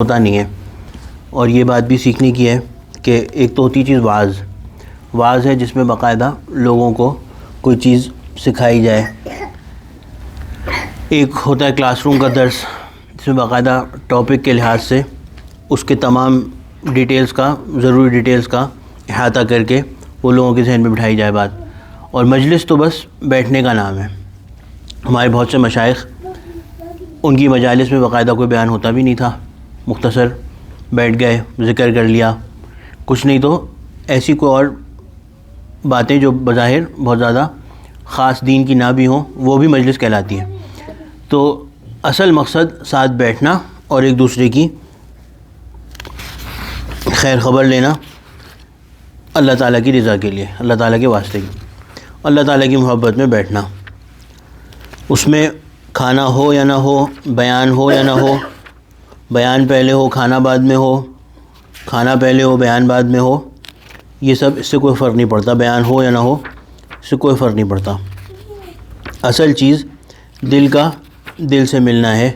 ہوتا نہیں ہے. اور یہ بات بھی سیکھنے کی ہے کہ ایک تو ہوتی چیز واعظ ہے جس میں باقاعدہ لوگوں کو کوئی چیز سکھائی جائے. ایک ہوتا ہے کلاس روم کا درس جس میں باقاعدہ ٹاپک کے لحاظ سے اس کے تمام ڈیٹیلز کا ضروری ڈیٹیلز کا احاطہ کر کے وہ لوگوں کے ذہن میں بٹھائی جائے بات. اور مجلس تو بس بیٹھنے کا نام ہے. ہمارے بہت سے مشائخ ان کی مجالس میں باقاعدہ کوئی بیان ہوتا بھی نہیں تھا, مختصر بیٹھ گئے, ذکر کر لیا, کچھ نہیں تو ایسی کوئی اور باتیں جو بظاہر بہت زیادہ خاص دین کی نہ بھی ہوں وہ بھی مجلس کہلاتی ہے. تو اصل مقصد ساتھ بیٹھنا اور ایک دوسرے کی خیر خبر لینا اللہ تعالیٰ کی رضا کے لیے, اللہ تعالیٰ کے واسطے کی, اللہ تعالیٰ کی محبت میں بیٹھنا. اس میں کھانا ہو یا نہ ہو, بیان ہو یا نہ ہو, بیان پہلے ہو کھانا بعد میں ہو, کھانا پہلے ہو بیان بعد میں ہو, یہ سب اس سے کوئی فرق نہیں پڑتا. بیان ہو یا نہ ہو اس سے کوئی فرق نہیں پڑتا. اصل چیز دل کا دل سے ملنا ہے.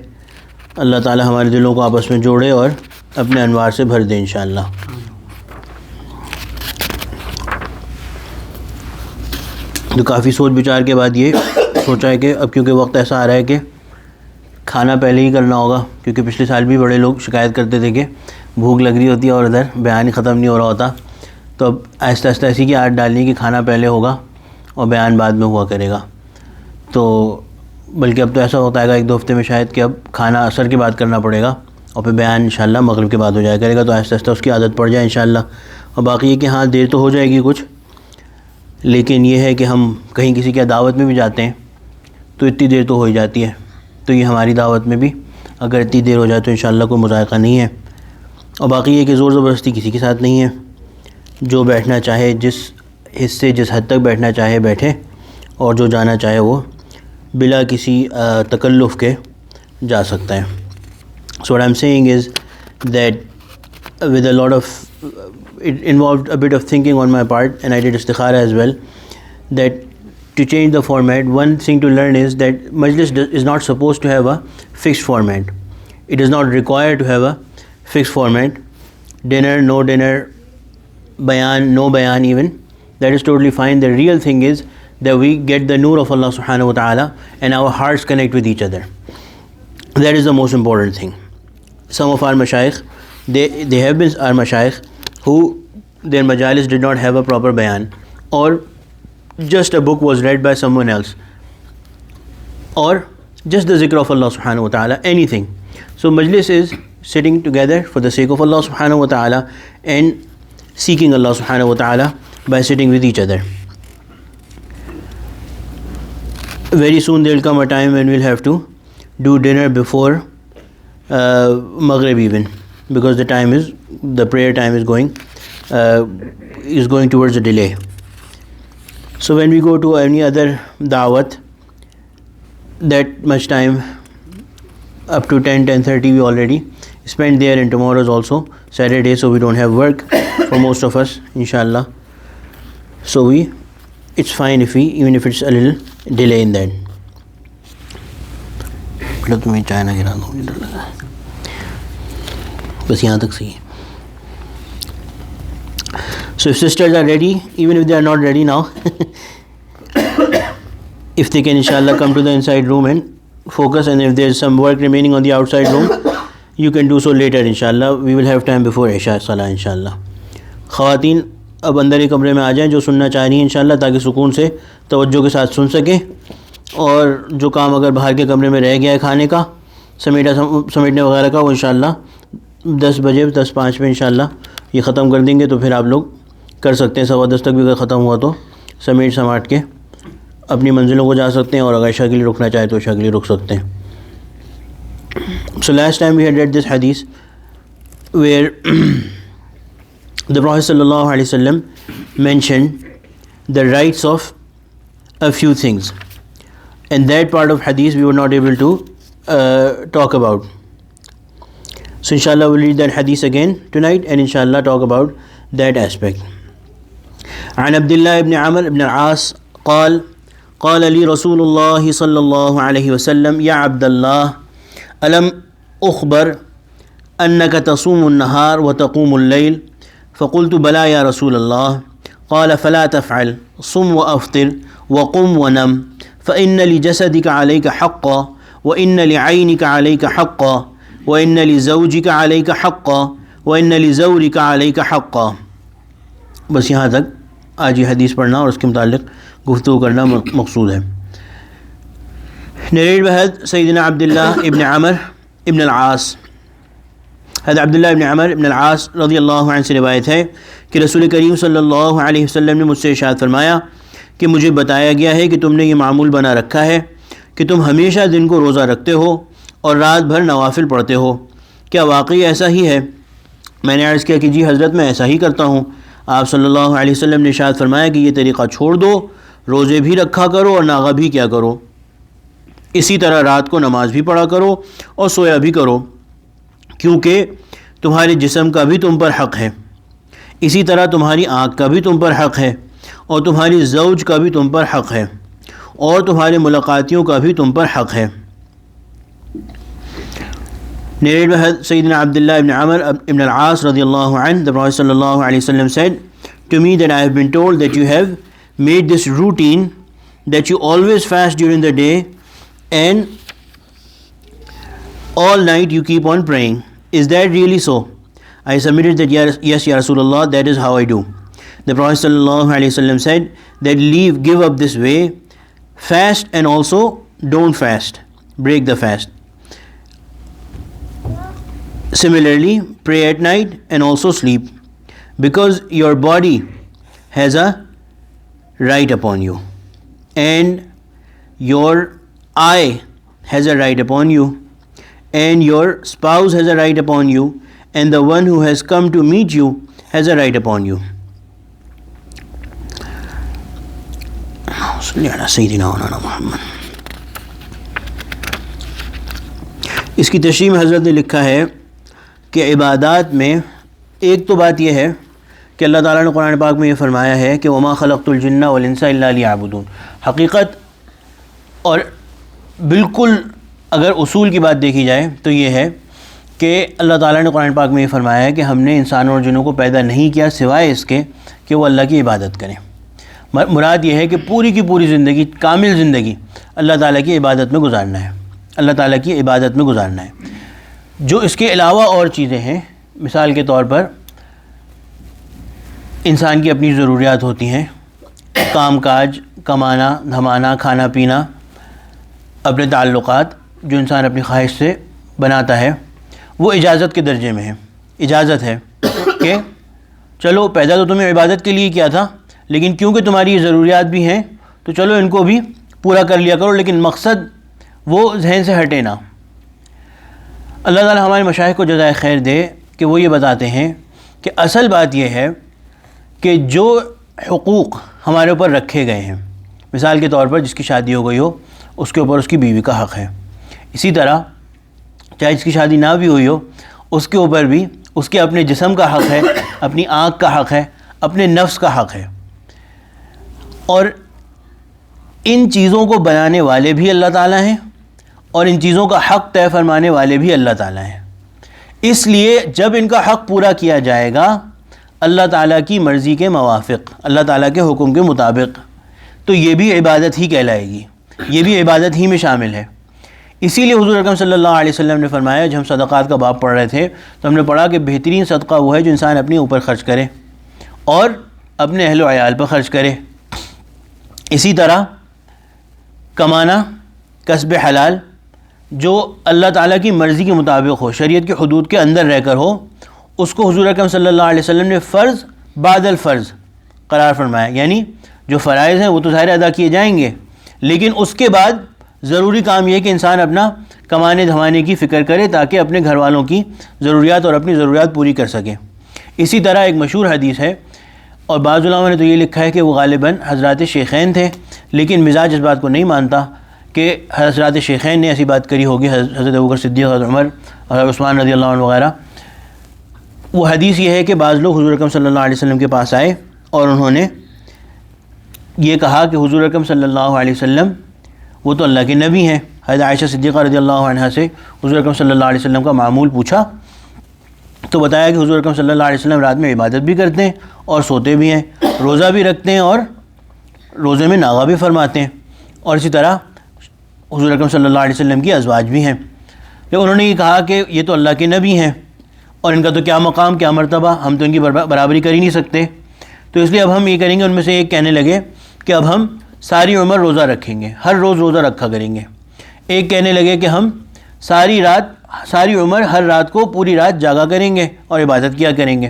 اللہ تعالی ہمارے دلوں کو آپس میں جوڑے اور اپنے انوار سے بھر دے انشاءاللہ. تو کافی سوچ بچار کے بعد یہ سوچا ہے کہ اب کیونکہ وقت ایسا آ رہا ہے کہ کھانا پہلے ہی کرنا ہوگا, کیونکہ پچھلے سال بھی بڑے لوگ شکایت کرتے تھے کہ بھوک لگ رہی ہوتی ہے اور ادھر بیان ہی ختم نہیں ہو رہا ہوتا. تو اب آہستہ آہستہ ایسی کی عادت ڈالنی کہ کھانا پہلے ہوگا اور بیان بعد میں ہوا کرے گا. تو بلکہ اب تو ایسا ہوتا ہے گا ایک دو ہفتے میں شاید کہ اب کھانا عصر کے بعد کرنا پڑے گا اور پھر بیان انشاءاللہ مغرب کے بعد ہو جایا کرے گا. تو آہستہ آہستہ اس کی عادت پڑ جائے انشاءاللہ. اور باقی یہ کہ ہاں دیر تو ہو جائے گی کچھ, لیکن یہ ہے کہ ہم کہیں کسی کی دعوت میں بھی جاتے ہیں تو اتنی دیر تو ہو ہی جاتی ہے. تو یہ ہماری دعوت میں بھی اگر اتنی دیر ہو جائے تو انشاءاللہ کوئی مذائقہ نہیں ہے. اور باقی یہ کہ زور زبردستی کسی کے ساتھ نہیں ہے. جو بیٹھنا چاہے, جس حصے جس حد تک بیٹھنا چاہے بیٹھے, اور جو جانا چاہے وہ بلا کسی تکلف کے جا سکتا ہے. So what I'm saying is that with a lot of it involved a bit of thinking on my part, and I did istikhara as well, that to change the format, one thing to learn is that majlis is not supposed to have a fixed format. It is not required to have a fixed format. Dinner, no dinner, bayan, no bayan even, that is totally fine. The real thing is that we get the noor of Allah subhanahu wa ta'ala and our hearts connect with each other. That is the most important thing. Some of our mashayikh, they have been our mashayikh who their majalis did not have a proper bayan, or just a book was read by someone else, or just the zikr of Allah subhanahu wa ta'ala, anything. So majlis is sitting together for the sake of Allah subhanahu wa ta'ala and seeking Allah subhanahu wa ta'ala by sitting with each other. Very soon there will come a time when we'll have to do dinner before Maghrib even, because the prayer time is going towards a delay. So when we go to any other da'wat, that much time up to 10:30 we already spend there, and tomorrow is also Saturday, so we don't have work for most of us inshallah. So it's fine even if it's a little delay in that. تمہیں چائے نہ گرا دوں, ادھر لگا بس یہاں تک صحیح ہے. So if sisters are ready, even if they are not ready now, if they can inshallah come to the inside room and focus, and if there is some work remaining on the outside room, you can do so later inshallah. We will have time before Isha Salah inshallah. خواتین اب اندر ہی کمرے میں آ جائیں جو سننا چاہ رہی ہیں انشاءاللہ, تاکہ سکون سے توجہ کے ساتھ سن سکیں. اور جو کام اگر باہر کے کمرے میں رہ گیا ہے کھانے کا سمیٹنے وغیرہ کا, وہ انشاءاللہ 10 بجے 10:05 پہ انشاءاللہ یہ ختم کر دیں گے. تو پھر آپ لوگ کر سکتے ہیں 10:15 تک بھی اگر ختم ہوا تو سمیٹ کے اپنی منزلوں کو جا سکتے ہیں, اور اگر عشاء کے لیے رکنا چاہے تو عشاء کے لیے رک سکتے ہیں. So last time we had read this hadith where the Prophet sallallahu alaihi wasallam mentioned the rights of a few things, and that part of hadith we were not able to talk about. So inshallah we'll read that hadith again tonight and inshallah talk about that aspect. عن عبد الله بن عمرو بن العاص قال لي رسول الله صلى الله عليه وسلم يا عبد الله ألم أخبر أنك تصوم النهار وتقوم الليل فقلت بلى يا رسول الله قال فلا تفعل صم وأفطر وقم ونم فإن لجسدك عليك حقا وإن لعينك عليك حقا وإن لزوجك عليك حقا وإن لزورك عليك حقا. بس یہاں تک آج یہ حدیث پڑھنا اور اس کے متعلق گفتگو کرنا مقصود ہے. نریٹ بحد سیدنا عبداللہ ابن عمر ابن العاص، حضرت عبداللہ ابن عمر ابن العاص رضی اللہ عنہ سے روایت ہے کہ رسول کریم صلی اللہ علیہ وسلم نے مجھ سے ارشاد فرمایا کہ مجھے بتایا گیا ہے کہ تم نے یہ معمول بنا رکھا ہے کہ تم ہمیشہ دن کو روزہ رکھتے ہو اور رات بھر نوافل پڑھتے ہو. کیا واقعی ایسا ہی ہے؟ میں نے عرض کیا کہ جی حضرت میں ایسا ہی کرتا ہوں. آپ صلی اللہ علیہ وسلم نے ارشاد فرمایا کہ یہ طریقہ چھوڑ دو، روزے بھی رکھا کرو اور ناغہ بھی کیا کرو. اسی طرح رات کو نماز بھی پڑھا کرو اور سویا بھی کرو، کیونکہ تمہارے جسم کا بھی تم پر حق ہے. اسی طرح تمہاری آنکھ کا بھی تم پر حق ہے اور تمہاری زوج کا بھی تم پر حق ہے اور تمہارے ملاقاتیوں کا بھی تم پر حق ہے. Narrated by Sayyidina Abdullah ibn Amr ibn al-As radiyallahu anhu, the Prophet sallallahu alayhi wasallam said to me that I have been told that you have made this routine that you always fast during the day and all night you keep on praying. Is that really so? I submitted that yes, Ya Rasulullah, that is how I do. The Prophet sallallahu alayhi wasallam said that give up this way, fast and also don't fast, break the fast. Similarly, pray at night and also sleep, because your body has a right upon you and your eye has a right upon you and your spouse has a right upon you and the one who has come to meet you has a right upon you. اس کی تشریح میں حضرت نے لکھا ہے کہ عبادات میں ایک تو بات یہ ہے کہ اللہ تعالیٰ نے قرآن پاک میں یہ فرمایا ہے کہ وما خلقت الجن والانس الا لیعبدون. حقیقت اور بالکل اگر اصول کی بات دیکھی جائے تو یہ ہے کہ اللہ تعالیٰ نے قرآن پاک میں یہ فرمایا ہے کہ ہم نے انسانوں اور جنوں کو پیدا نہیں کیا سوائے اس کے کہ وہ اللہ کی عبادت کریں. مراد یہ ہے کہ پوری کی پوری زندگی، کامل زندگی اللہ تعالیٰ کی عبادت میں گزارنا ہے، اللہ تعالیٰ کی عبادت میں گزارنا ہے. جو اس کے علاوہ اور چیزیں ہیں، مثال کے طور پر انسان کی اپنی ضروریات ہوتی ہیں، کام کاج، کمانا دھمانا، کھانا پینا، اپنے تعلقات جو انسان اپنی خواہش سے بناتا ہے، وہ اجازت کے درجے میں ہے. اجازت ہے کہ چلو پیدا تو تمہیں عبادت کے لیے کیا تھا، لیکن کیونکہ تمہاری یہ ضروریات بھی ہیں تو چلو ان کو بھی پورا کر لیا کرو، لیکن مقصد وہ ذہن سے ہٹے نہ. اللہ تعالیٰ ہمارے مشائخ کو جزائے خیر دے کہ وہ یہ بتاتے ہیں کہ اصل بات یہ ہے کہ جو حقوق ہمارے اوپر رکھے گئے ہیں، مثال کے طور پر جس کی شادی ہو گئی ہو اس کے اوپر اس کی بیوی کا حق ہے. اسی طرح چاہے جس کی شادی نہ بھی ہوئی ہو اس کے اوپر بھی اس کے اپنے جسم کا حق ہے، اپنی آنکھ کا حق ہے، اپنے نفس کا حق ہے. اور ان چیزوں کو بنانے والے بھی اللہ تعالیٰ ہیں اور ان چیزوں کا حق طے فرمانے والے بھی اللہ تعالیٰ ہیں. اس لیے جب ان کا حق پورا کیا جائے گا اللہ تعالیٰ کی مرضی کے موافق، اللہ تعالیٰ کے حکم کے مطابق، تو یہ بھی عبادت ہی کہلائے گی، یہ بھی عبادت ہی میں شامل ہے. اسی لیے حضور اکرم صلی اللہ علیہ وسلم نے فرمایا، جب ہم صدقات کا باب پڑھ رہے تھے تو ہم نے پڑھا کہ بہترین صدقہ وہ ہے جو انسان اپنے اوپر خرچ کرے اور اپنے اہل و عیال پر خرچ کرے. اسی طرح کمانا، کسب حلال جو اللہ تعالیٰ کی مرضی کے مطابق ہو، شریعت کے حدود کے اندر رہ کر ہو، اس کو حضور اکرم صلی اللہ علیہ وسلم نے فرض بعد الفرض قرار فرمایا. یعنی جو فرائض ہیں وہ تو ظاہر ادا کیے جائیں گے، لیکن اس کے بعد ضروری کام یہ ہے کہ انسان اپنا کمانے دھمانے کی فکر کرے تاکہ اپنے گھر والوں کی ضروریات اور اپنی ضروریات پوری کر سکے. اسی طرح ایک مشہور حدیث ہے اور بعض علماء نے تو یہ لکھا ہے کہ وہ غالباً حضرات شیخین تھے، لیکن مزاج اس بات کو نہیں مانتا کہ حضرات شیخین نے ایسی بات کری ہوگی، حضرت ابوبکر صدیق، حضرت عمر اور عثمان رضی اللہ عنہ وغیرہ. وہ حدیث یہ ہے کہ بعض لوگ حضور اکرم صلی اللہ علیہ وسلم کے پاس آئے اور انہوں نے یہ کہا کہ حضور اکرم صلی اللہ علیہ وسلم وہ تو اللہ کے نبی ہیں. حضرت عائشہ صدیقہ رضی اللہ عنہ سے حضور اکرم صلی اللہ علیہ وسلم کا معمول پوچھا تو بتایا کہ حضور اکرم صلی اللہ علیہ وسلم رات میں عبادت بھی کرتے ہیں اور سوتے بھی ہیں، روزہ بھی رکھتے ہیں اور روزے میں ناغہ بھی فرماتے ہیں، اور اسی طرح حضور اکرم صلی اللہ علیہ وسلم کی ازواج بھی ہیں۔ کہ انہوں نے یہ کہا کہ یہ تو اللہ کے نبی ہیں اور ان کا تو کیا مقام، کیا مرتبہ، ہم تو ان کی برابری کر ہی نہیں سکتے، تو اس لیے اب ہم یہ کریں گے، ان میں سے ایک کہنے لگے کہ اب ہم ساری عمر روزہ رکھیں گے، ہر روز روزہ رکھا کریں گے۔ ایک کہنے لگے کہ ہم ساری عمر ہر رات کو پوری رات جاگا کریں گے اور عبادت کیا کریں گے،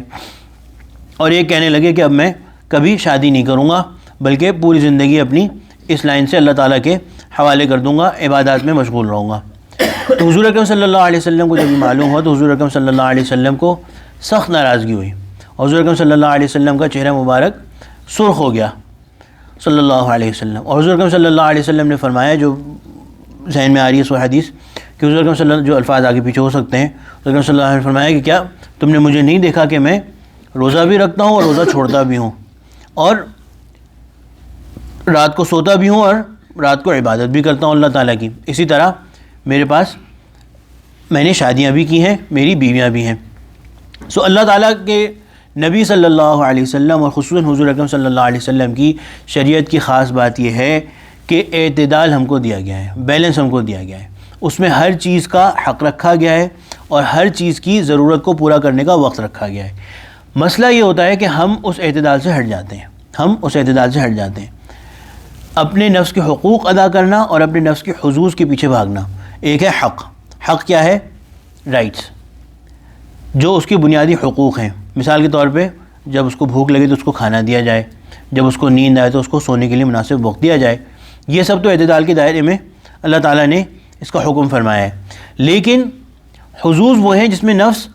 اور ایک کہنے لگے کہ اب میں کبھی شادی نہیں کروں گا بلکہ پوری زندگی اپنی اس لائن سے اللہ تعالیٰ کے حوالے کر دوں گا، عبادات میں مشغول رہوں گا۔ تو حضور اکرم صلی اللہ علیہ وسلم کو جب یہ معلوم ہوا تو حضور اکرم صلی اللہ علیہ وسلم کو سخت ناراضگی ہوئی، اور حضور اکرم صلی اللہ علیہ وسلم کا چہرہ مبارک سرخ ہو گیا صلی اللہ علیہ وسلم، اور حضور اکرم صلی اللہ علیہ وسلم نے فرمایا، جو ذہن میں آ رہی ہے سو حدیث، کہ حضور اکرم صلی اللہ، جو الفاظ آگے پیچھے ہو سکتے ہیں، حضور اکرم صلی اللہ علیہ وسلم نے فرمایا کہ کیا تم نے مجھے نہیں دیکھا کہ میں روزہ بھی رکھتا ہوں اور روزہ چھوڑتا بھی ہوں، اور رات کو سوتا بھی ہوں اور رات کو عبادت بھی کرتا ہوں اللہ تعالیٰ کی، اسی طرح میرے پاس میں نے شادیاں بھی کی ہیں، میری بیویاں بھی ہیں۔ سو اللہ تعالیٰ کے نبی صلی اللہ علیہ وسلم اور خصوصاً حضور اکرم صلی اللہ علیہ وسلم کی شریعت کی خاص بات یہ ہے کہ اعتدال ہم کو دیا گیا ہے، بیلنس ہم کو دیا گیا ہے، اس میں ہر چیز کا حق رکھا گیا ہے اور ہر چیز کی ضرورت کو پورا کرنے کا وقت رکھا گیا ہے۔ مسئلہ یہ ہوتا ہے کہ ہم اس اعتدال سے ہٹ جاتے ہیں، اپنے نفس کے حقوق ادا کرنا اور اپنے نفس کے حظوظ کے پیچھے بھاگنا۔ ایک ہے حق کیا ہے؟ رائٹس، جو اس کی بنیادی حقوق ہیں، مثال کے طور پہ جب اس کو بھوک لگے تو اس کو کھانا دیا جائے، جب اس کو نیند آئے تو اس کو سونے کے لیے مناسب وقت دیا جائے، یہ سب تو اعتدال کے دائرے میں اللہ تعالیٰ نے اس کا حکم فرمایا ہے۔ لیکن حظوظ وہ ہیں جس میں نفس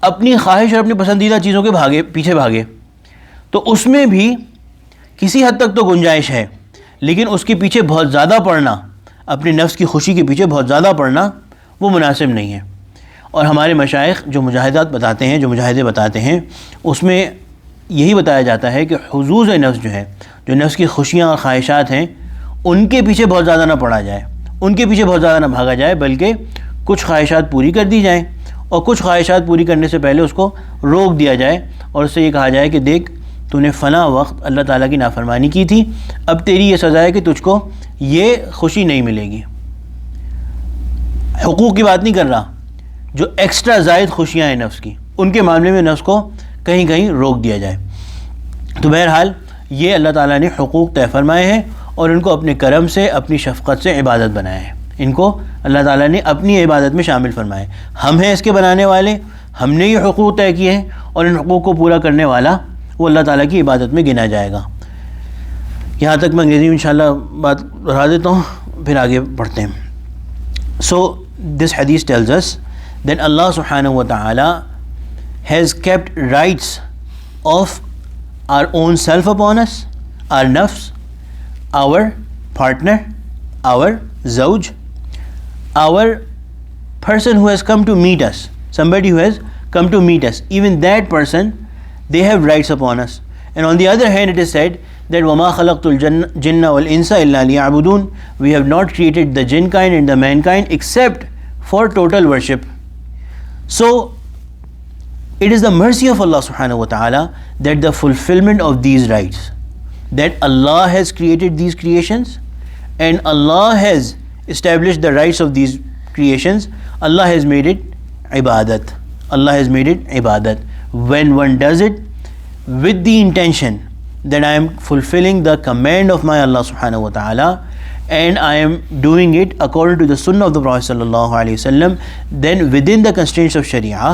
اپنی خواہش اور اپنی پسندیدہ چیزوں کے پیچھے بھاگے، تو اس میں بھی کسی حد تک تو گنجائش ہے، لیکن اس کے پیچھے بہت زیادہ پڑنا، اپنے نفس کی خوشی کے پیچھے بہت زیادہ پڑنا، وہ مناسب نہیں ہے۔ اور ہمارے مشائخ جو مجاہدے بتاتے ہیں اس میں یہی بتایا جاتا ہے کہ حظوظ نفس جو ہے، جو نفس کی خوشیاں اور خواہشات ہیں، ان کے پیچھے بہت زیادہ نہ پڑا جائے، ان کے پیچھے بہت زیادہ نہ بھاگا جائے، بلکہ کچھ خواہشات پوری کر دی جائیں، اور کچھ خواہشات پوری کرنے سے پہلے اس کو روک دیا جائے اور اس سے یہ کہا جائے کہ دیکھ تو نے فلاں وقت اللہ تعالیٰ کی نافرمانی کی تھی، اب تیری یہ سزا ہے کہ تجھ کو یہ خوشی نہیں ملے گی۔ حقوق کی بات نہیں کر رہا، جو ایکسٹرا زائد خوشیاں ہیں نفس کی، ان کے معاملے میں نفس کو کہیں کہیں روک دیا جائے۔ تو بہرحال یہ اللہ تعالیٰ نے حقوق طے فرمائے ہیں اور ان کو اپنے کرم سے، اپنی شفقت سے عبادت بنایا ہے، ان کو اللہ تعالیٰ نے اپنی عبادت میں شامل فرمایا ہے۔ ہم ہیں اس کے بنانے والے، ہم نے یہ حقوق طے کیے ہیں، اور ان حقوق کو پورا کرنے والا وہ اللہ تعالیٰ کی عبادت میں گنا جائے گا۔ یہاں تک میں انگریزی میں انشاءاللہ بات بڑھا دیتا ہوں، پھر آگے بڑھتے ہیں۔ So this hadith tells us that Allah subhanahu wa ta'ala has kept rights of our own self upon us, our nafs, our partner, our zawj, our person who has come to meet us, somebody who has come to meet us, even that person, they have rights upon us. And on the other hand, it is said that وَمَا خَلَقْتُ الْجِنَّ وَالْإِنسَ إِلَّا لِيَعْبُدُونَ, we have not created the jinn kind and the mankind except for total worship. So it is the mercy of Allah subhanahu wa ta'ala that the fulfillment of these rights, that Allah has created these creations and Allah has established the rights of these creations, Allah has made it ibadat. Allah has made it ibadat. When one does it with the intention that I am fulfilling the command of my Allah subhanahu wa ta'ala and I am doing it according to the sunnah of the Prophet sallallahu alaihi wasallam, then within the constraints of Sharia,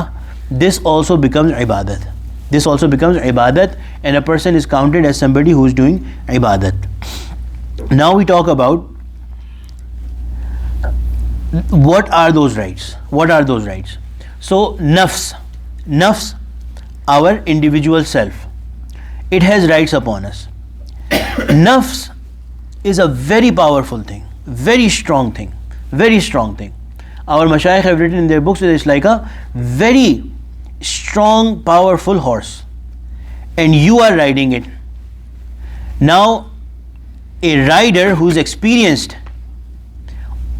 this also becomes ibadat. This also becomes ibadat, and a person is counted as somebody who is doing ibadat. Now we talk about what are those rights? What are those rights? So nafs, our individual self, it has rights upon us. Nafs is a very powerful thing, very strong thing. Our mashayikh have written in their books that it's like a very strong, powerful horse, and you are riding it. Now, a rider who's experienced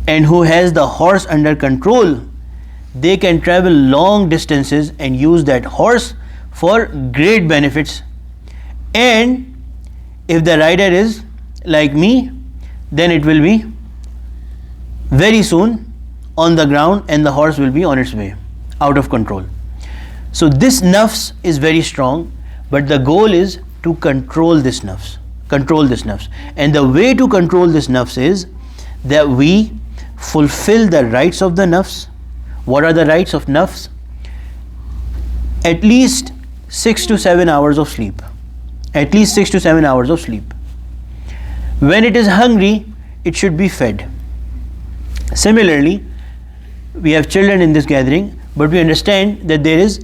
and who has the horse under control, they can travel long distances and use that horse for great benefits. And if the rider is like me, then it will be very soon on the ground and the horse will be on its way out of control. So this nafs is very strong, but the goal is to control this nafs. And the way to control this nafs is that we fulfill the rights of the nafs. What are the rights of nafs? At least 6 to 7 hours of sleep. At least 6 to 7 hours of sleep. When it is hungry, it should be fed. Similarly, we have children in this gathering, but we understand that there is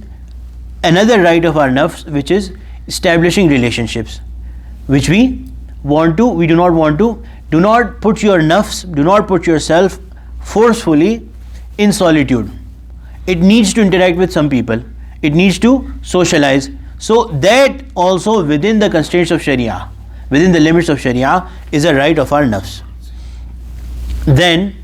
another right of our nafs, which is establishing relationships, which we do not want to. Do not put your nafs, do not put yourself forcefully in solitude. It needs to interact with some people. It needs to socialize. So that also within the constraints of Sharia, within the limits of Sharia, is a right of our nafs. Then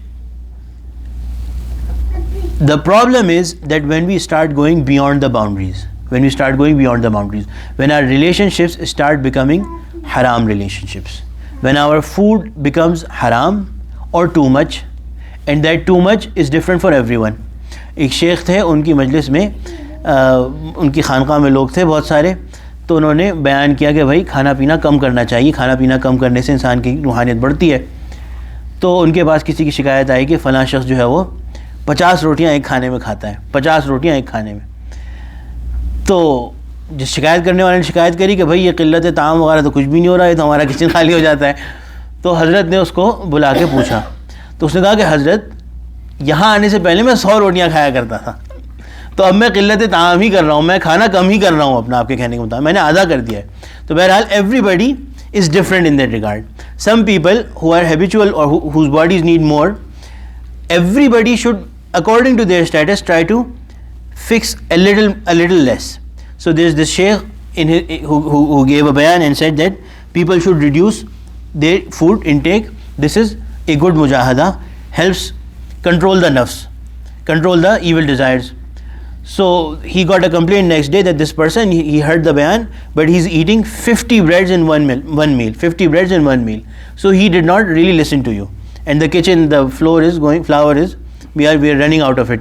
the problem is that when we start going beyond the boundaries, when our relationships start becoming haram relationships, when our food becomes haram or too much, and that too much is different for everyone. एक शेख थे, उनकी मजलिस में उनकी खानका में लोग थे बहुत सारे, तो उन्होंने बयान किया कि भाई खाना पीना कम करना चाहिए, खाना पीना कम करने से इंसान की रूहानियत बढ़ती है. तो उनके पास किसी की शिकायत आई कि फ़लाँ शख्स जो है वो 50 रोटियां एक खाने में खाता है, 50 रोटियां एक खाने में. तो जिस शिकायत करने वाले ने शिकायत करी कि भाई ये क़िल्लत ताम वगैरह तो कुछ भी नहीं हो रहा है, तो हमारा किचन खाली हो जाता है. तो हज़रत ने उसको बुला के पूछा, तो उसने कहा कि हज़रत यहाँ आने से पहले मैं 100 रोटियाँ खाया करता था, तो अब मैं क़िल्लत ताम ही कर रहा हूँ, मैं खाना कम ही कर रहा हूँ अपना, आपके कहने के मुताबिक मैंने आधा कर दिया है. तो बहरहाल everybody is different in that regard. Some people who are habitual or whose bodies need more, everybody should, according to their status, try to fix a little less. So there is this sheikh who gave a bayan and said that people should reduce their food intake. This is a good mujahada, helps control the nafs, control the evil desires. So he got a complaint next day that this person, he heard the bayan, but he's eating 50 breads in one meal, 50 breads in one meal. So he did not really listen to you. And the kitchen, the flour is, we are running out of it.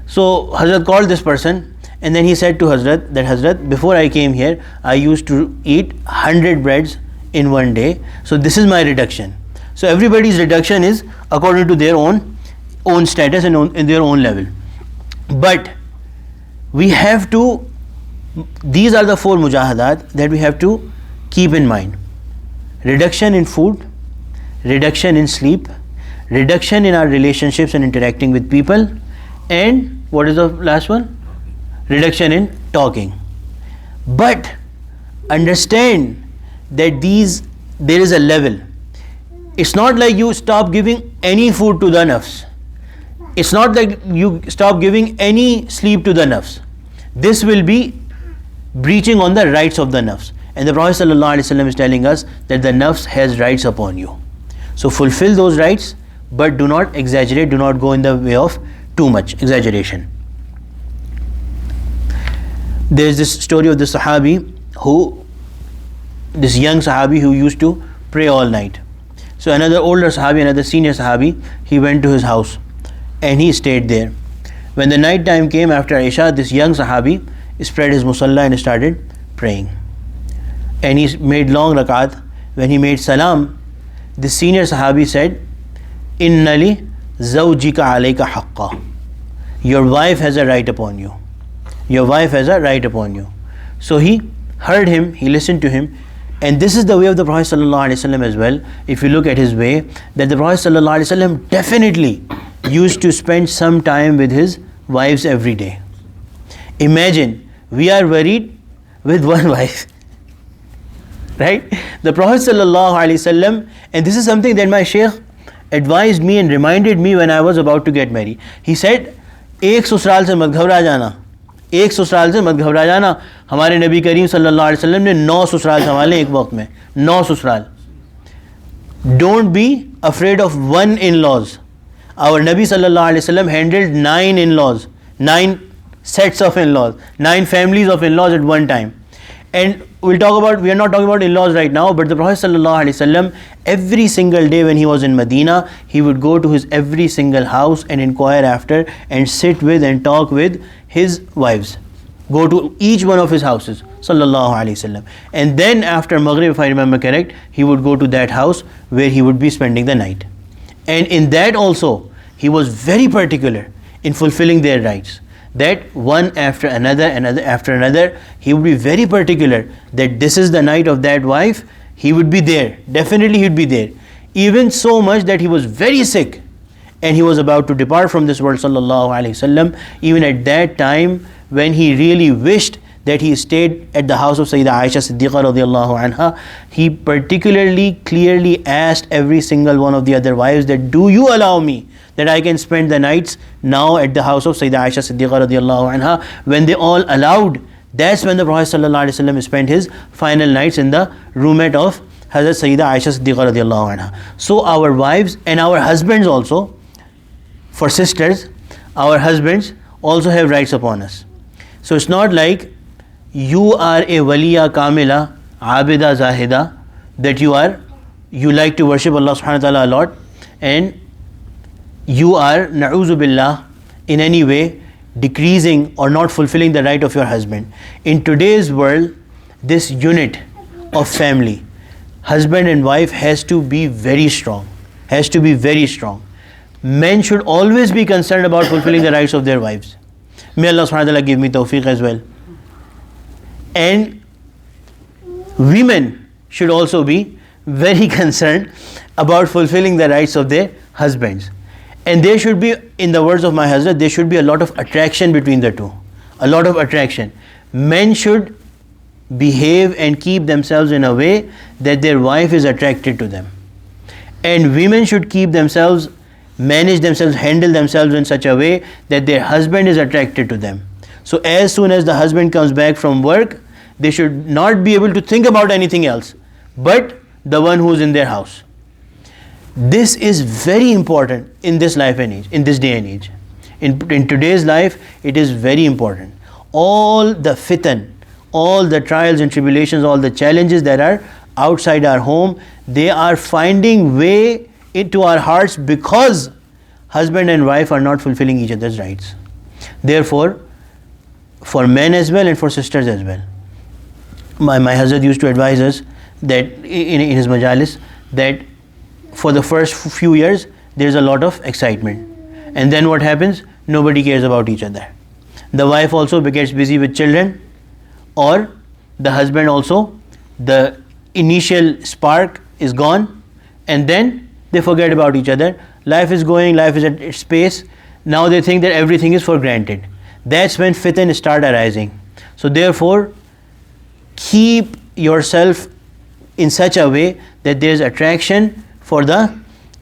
So Hazrat called this person, and then he said to Hazrat that, Hazrat, before I came here, I used to eat 100 breads in one day. So this is my reduction. So everybody's reduction is according to their own status and in their own level. But we have to, these are the 4 mujahadat that we have to keep in mind. Reduction in food, reduction in sleep, reduction in our relationships and interacting with people, and what is the last one? Reduction in talking. But understand that there is a level. It's not like you stop giving any food to the nafs. It's not like you stop giving any sleep to the nafs. This will be breaching on the rights of the nafs. And the Prophet ﷺ is telling us that the nafs has rights upon you. So fulfill those rights, but do not exaggerate, do not go in the way of too much exaggeration. There is this story of this young Sahabi who used to pray all night. So another older Sahabi, another senior Sahabi, he went to his house and he stayed there. When the night time came after Isha, this young Sahabi spread his musalla and started praying. And he made long rakat. When he made salam, the senior Sahabi said, Inna li zawjika alayka haqqa. Your wife has a right upon you. Your wife has a right upon you. So he heard him, he listened to him. And this is the way of the Prophet ﷺ as well. If you look at his way, that the Prophet ﷺ definitely used to spend some time with his wives every day. Imagine, we are worried with one wife, right? The Prophet ﷺ, and this is something that my Shaykh advised me and reminded me when I was about to get married. He said, एक ससुराल से मत घबरा जाना, एक ससुराल से मत घबरा जाना. हमारे नबी करीम सल्लल्लाहु अलैहि वसल्लम ने 9 ससुराल संभाले एक वक्त में, 9 ससुराल. Don't be afraid of one in-laws. Our Nabi sallallahu alaihi wasallam handled 9 in-laws, 9 sets of in-laws, 9 families of in-laws at one time. And we are not talking about in-laws right now, but the Prophet sallallahu alaihi wasallam, every single day when he was in Medina, he would go to his every single house and inquire after and sit with and talk with his wives. Go to each one of his houses, sallallahu alaihi wasallam. And then after Maghrib, if I remember correct, he would go to that house where he would be spending the night. And in that also, he was very particular in fulfilling their rights. That one after another, after another, he would be very particular that this is the night of that wife, he would be there. Definitely he would be there. Even so much that he was very sick and he was about to depart from this world, sallallahu alaihi wasallam. Even at that time, when he really wished that he stayed at the house of Sayyidah Aisha Siddiqa radiallahu anha, he particularly clearly asked every single one of the other wives that, do you allow me that I can spend the nights now at the house of Sayyidah Aisha Siddiqa radiallahu anha? When they all allowed, that's when the Prophet sallallahu alaihi wasallam spent his final nights in the roomette of Hazrat Sayyidah Aisha Siddiqa radiallahu anha. So our wives and our husbands also, for sisters, our husbands also have rights upon us. So it's not like you are a waliya kamila, abida zahida, that you like to worship Allah subhanahu wa ta'ala a lot, and you are, na'uzu billah, in any way decreasing or not fulfilling the right of your husband. In today's world, this unit of family, husband and wife, has to be very strong. Has to be very strong. Men should always be concerned about fulfilling the rights of their wives. May Allah subhanahu wa ta'ala give me tawfiq as well. And women should also be very concerned about fulfilling the rights of their husbands. And there should be, in the words of my Hazrat, there should be a lot of attraction between the two. A lot of attraction. Men should behave and keep themselves in a way that their wife is attracted to them. And women should keep themselves, manage themselves, handle themselves in such a way that their husband is attracted to them. So as soon as the husband comes back from work, they should not be able to think about anything else but the one who is in their house. This is very important in this life and age, in this day and age. In today's life, it is very important. All the fitan, all the trials and tribulations, all the challenges that are outside our home, they are finding way into our hearts because husband and wife are not fulfilling each other's rights. Therefore, for men as well and for sisters as well. My Hazrat used to advise us that in his majalis, that for the first few years there is a lot of excitement, and then what happens? Nobody cares about each other. The wife also gets busy with children, or the husband also, the initial spark is gone, and then they forget about each other. Life is going, life is at its pace. Now they think that everything is for granted. That's when fitan start arising. So therefore, keep yourself in such a way that there is attraction for the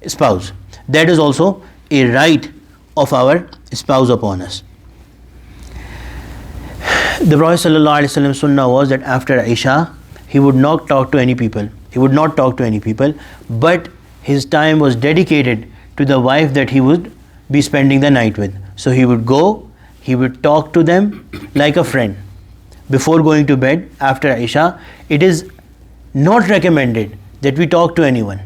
spouse. That is also a right of our spouse upon us. The Prophet ﷺ sunnah was that after Isha, he would not talk to any people. He would not talk to any people, but his time was dedicated to the wife that he would be spending the night with. So he would go, he would talk to them like a friend. Before going to bed, after Isha, it is not recommended that we talk to anyone.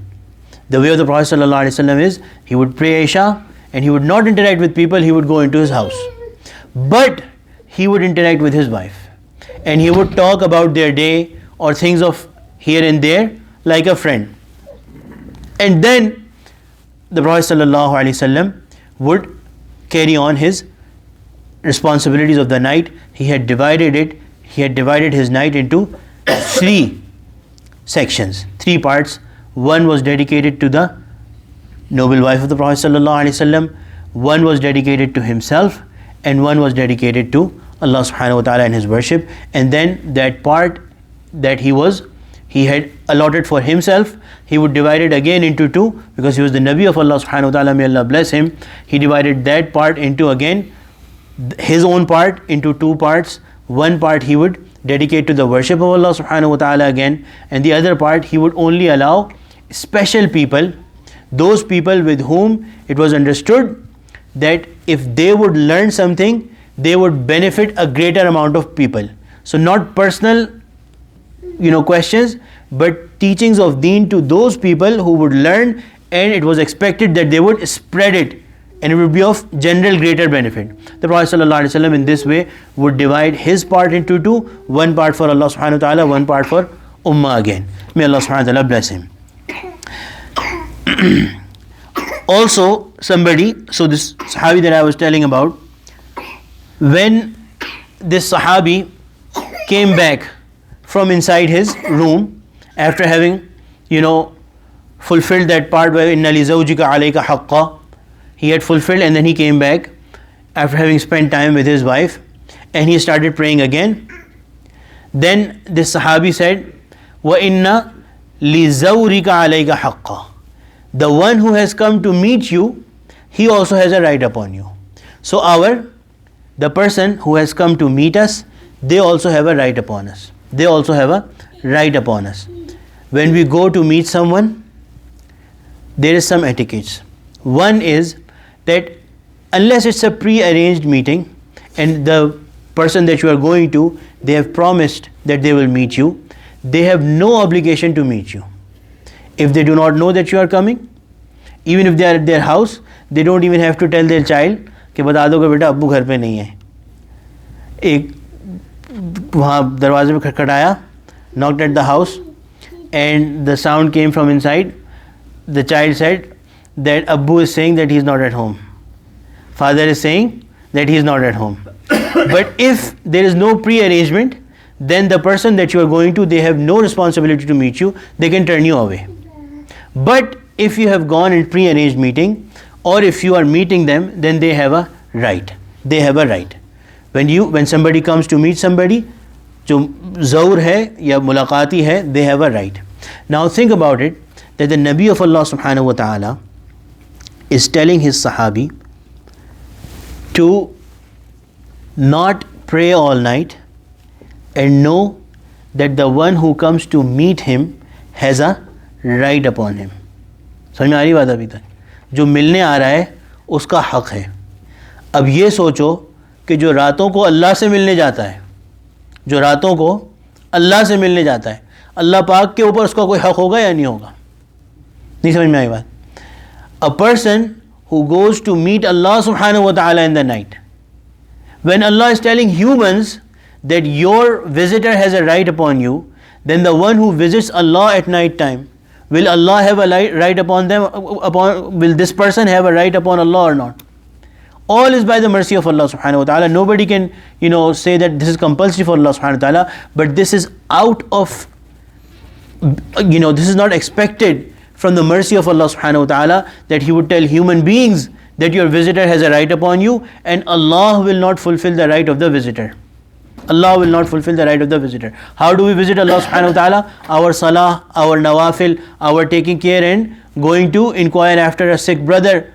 The way of the Prophet ﷺ is, he would pray Isha and he would not interact with people, he would go into his house. But he would interact with his wife and he would talk about their day or things of here and there like a friend. And then the Prophet ﷺ would carry on his responsibilities of the night. He had divided his night into 3 sections, 3 parts. One was dedicated to the noble wife of the Prophet ﷺ, one was dedicated to himself, and one was dedicated to Allah subhanahu wa ta'ala and his worship. And then that part that he had allotted for himself, he would divide it again into 2, because he was the Nabi of Allah subhanahu wa ta'ala, may Allah bless him. He divided that part into again his own part into 2 parts. One part he would dedicate to the worship of Allah subhanahu wa ta'ala again, and the other part he would only allow special people, those people with whom it was understood that if they would learn something, they would benefit a greater amount of people. So not personal, questions, but teachings of deen to those people who would learn, and it was expected that they would spread it and it would be of general greater benefit. The Prophet ﷺ in this way would divide his part into two, one part for Allah subhanahu wa ta'ala, one part for Ummah again. May Allah subhanahu wa ta'ala bless him. Also somebody, so this Sahabi that I was telling about, when this Sahabi came back from inside his room after having, fulfilled that part where inna li zawjika alayka haqqa, he had fulfilled, and then he came back after having spent time with his wife and he started praying again. Then this Sahabi said, wa inna li zawrika alayka haqqa, the one who has come to meet you, he also has a right upon you. So the person who has come to meet us, they also have a right upon us. They also have a right upon us. When we go to meet someone, there is some etiquettes. One is that unless it's a pre-arranged meeting and the person that you are going to, they have promised that they will meet you, they have no obligation to meet you. If they do not know that you are coming, even if they are at their house, they don't even have to tell their child कि बता दो कि बेटा अब्बू घर पे नहीं है. एक वहाँ दरवाजे में खटखटाया, knocked at the house, and the sound came from inside. The child said that Abbu is saying that he is not at home. Father is saying that he is not at home. But if there is no pre-arrangement, then the person that you are going to, they have no responsibility to meet you. They can turn you away. But if you have gone in pre-arranged meeting, or if you are meeting them, then they have a right. They have a right. When somebody comes to meet somebody, जो ज़ौर है या मुलाकाती है, they have a right. Now think about it, that the Nabi of Allah subhanahu wa ta'ala is telling his Sahabi to not pray all night and know that the one who comes to meet him has a right upon him. समझ में आ रही बात अभी तक? जो मिलने आ रहा है उसका हक़ है. अब ये सोचो कि जो रातों को अल्लाह से मिलने जाता है, जो रातों को अल्लाह से मिलने जाता है, अल्लाह पाक के ऊपर उसका कोई हक़ होगा या नहीं होगा? नहीं समझ में आई बात? A person who goes to meet Allah subhanahu wa ta'ala in the night, when Allah is telling humans that your visitor has a right upon you, then the one who visits Allah at night time, will Allah have a right upon them? Will this person have a right upon Allah or not? All is by the mercy of Allah subhanahu wa ta'ala. Nobody can say that this is compulsory for Allah subhanahu wa ta'ala, but this is out of this is not expected from the mercy of Allah subhanahu wa ta'ala, that He would tell human beings that your visitor has a right upon you, and Allah will not fulfill the right of the visitor. Allah will not fulfill the right of the visitor. How do we visit Allah subhanahu wa ta'ala? Our salah, our nawafil, our taking care and going to inquire after a sick brother,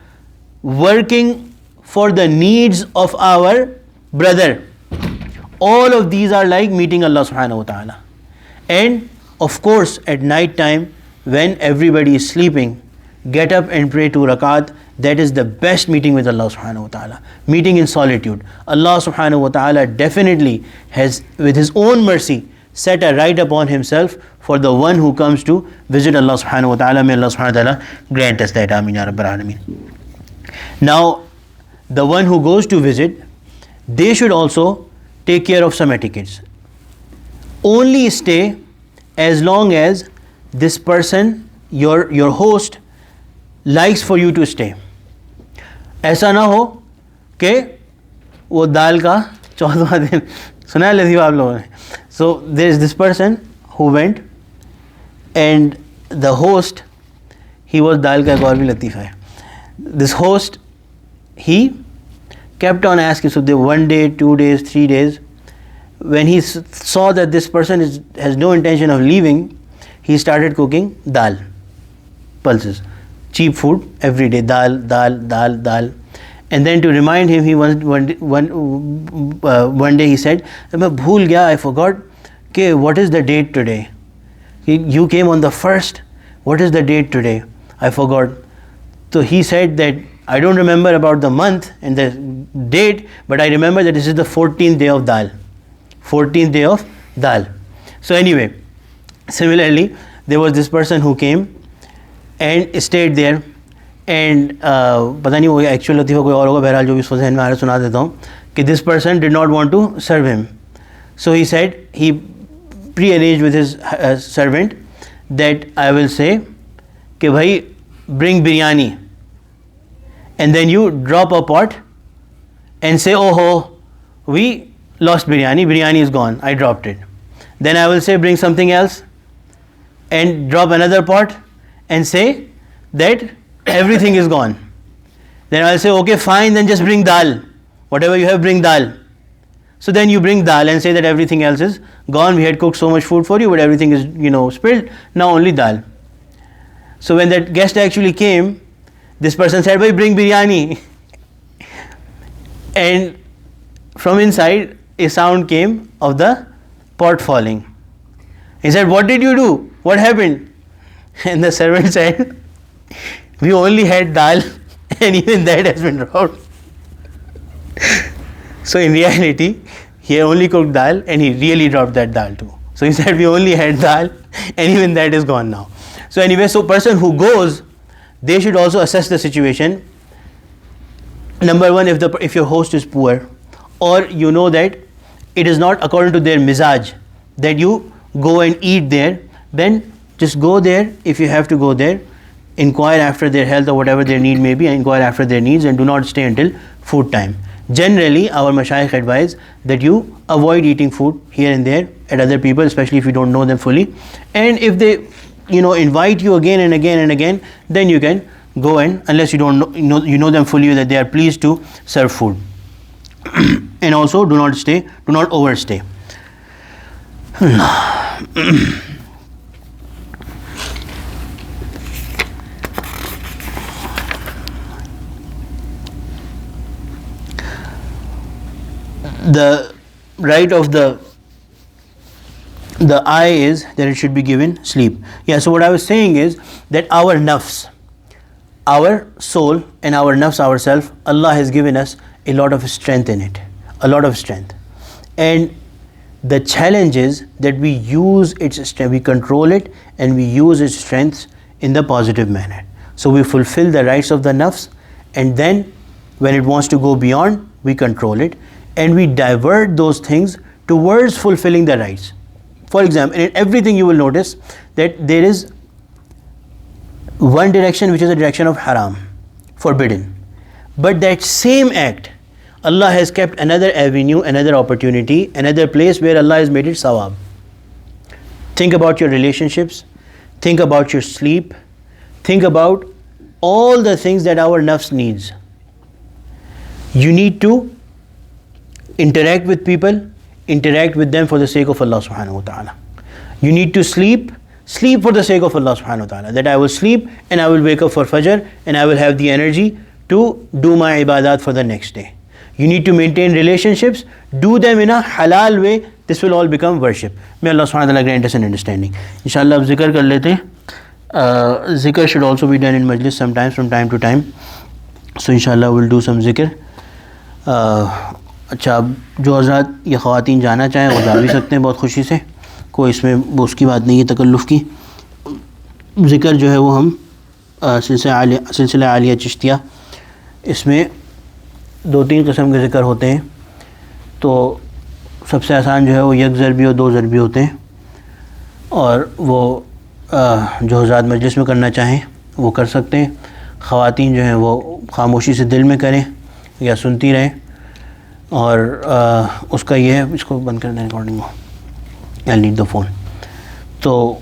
working for the needs of our brother. All of these are like meeting Allah subhanahu wa ta'ala. And of course at night time, when everybody is sleeping, get up and pray 2 rakat. That is the best meeting with Allah subhanahu wa ta'ala. Meeting in solitude. Allah subhanahu wa ta'ala definitely has, with His own mercy, set a right upon Himself for the one who comes to visit Allah subhanahu wa ta'ala. May Allah subhanahu wa ta'ala grant us that. Ameen ya Rabbal Alameen. Now, the one who goes to visit, they should also take care of some etiquettes. Only stay as long as this person, your host, likes for you to stay. ऐसा ना हो कि वो दाल का 14वां दिन, सुना है लतीफ़ा आप लोगों ने? So there is this person who went, and the host, he was, दाल का एक और भी लतीफ़ा है. This host, he kept on asking. So 1 day, 2 days, 3 days, when he saw that this person has no intention of leaving, he started cooking dal, pulses, cheap food every day, dal. And then to remind him, he one day he said, मैं भूल गया, I forgot, कि what is the date today? You came on the 1st, what is the date today? I forgot. So he said that I don't remember about the month and the date, but I remember that this is the 14th day of Dal. 14th day of Dal. So anyway, similarly, there was this person who came and stayed there, and पता नहीं वो actual लतीफ़ा कोई और होगा, बहरहाल जो भी उसको जहन में आ रहा है सुना देता हूँ कि this person did not want to serve him. So he said, he pre-arranged with his servant that I will say कि भाई bring biryani, and then you drop a pot and say, oh ho, we lost biryani is gone, I dropped it. Then I will say bring something else and drop another pot and say that everything is gone. Then I will say okay fine, then just bring dal, whatever you have, bring dal. So then you bring dal and say that everything else is gone, we had cooked so much food for you but everything is spilled, now only dal. So when that guest actually came, this person said, bhai bring biryani, and from inside a sound came of the pot falling. He said, what did you do, what happened? And the servant said, we only had dal and even that has been dropped. So in reality he only cooked dal and he really dropped that dal too. So he said, we only had dal and even that is gone now. So anyway, so person who goes, they should also assess the situation. Number one, if your host is poor, or you know that it is not according to their mizaj that you go and eat there, then just go there. If you have to go there, inquire after their health or whatever their need may be, and inquire after their needs, and do not stay until food time. Generally, our mashayikh advise that you avoid eating food here and there at other people, especially if you don't know them fully. And if they invite you again and again and again, then you can go, and unless you don't know them fully, that they are pleased to serve food. And also do not overstay. The right of the eye is that it should be given sleep. Yeah, so what I was saying is that our nafs, our soul and our nafs, ourself, Allah has given us a lot of strength in it, a lot of strength. And the challenge is that we use its strength, we control it and we use its strengths in the positive manner. So we fulfill the rights of the nafs, and then when it wants to go beyond, we control it and we divert those things towards fulfilling the rights. For example, in everything you will notice that there is one direction which is the direction of haram, forbidden. But that same act, Allah has kept another avenue, another opportunity, another place where Allah has made it sawab. Think about your relationships, think about your sleep, think about all the things that our nafs needs. You need to interact with people, interact with them for the sake of Allah subhanahu wa ta'ala. You need to sleep for the sake of Allah subhanahu wa ta'ala. That I will sleep and I will wake up for Fajr and I will have the energy to do my ibadat for the next day. You need to maintain relationships, do them in a halal way. This will all become worship. May Allah subhanahu wa ta'ala grant us an understanding. Inshallah, ab zikr kar lete. Zikr should also be done in majlis sometimes from time to time. So inshallah we'll do some zikr. अच्छा, अब जो हज़रात ये ख़वातीन जाना चाहें वो जा भी सकते हैं बहुत खुशी से, कोई इसमें उसकी बात नहीं है तकल्लुफ़ की. ज़िक्र जो है वो हम सिलसिला आलिया चिश्तिया, इसमें 2-3 किस्म के ज़िक्र होते हैं. तो सबसे आसान जो है वो 1 ज़रबी और 2 ज़रबी होते हैं, और वो जो हज़रात मजलिस में करना चाहें वो कर सकते हैं. ख़वातीन जो हैं वो ख़ामोशी से दिल में करें या सुनती रहें. और उसका ये है, इसको बंद कर दें रिकॉर्डिंग को, आई नीड द फ़ोन. तो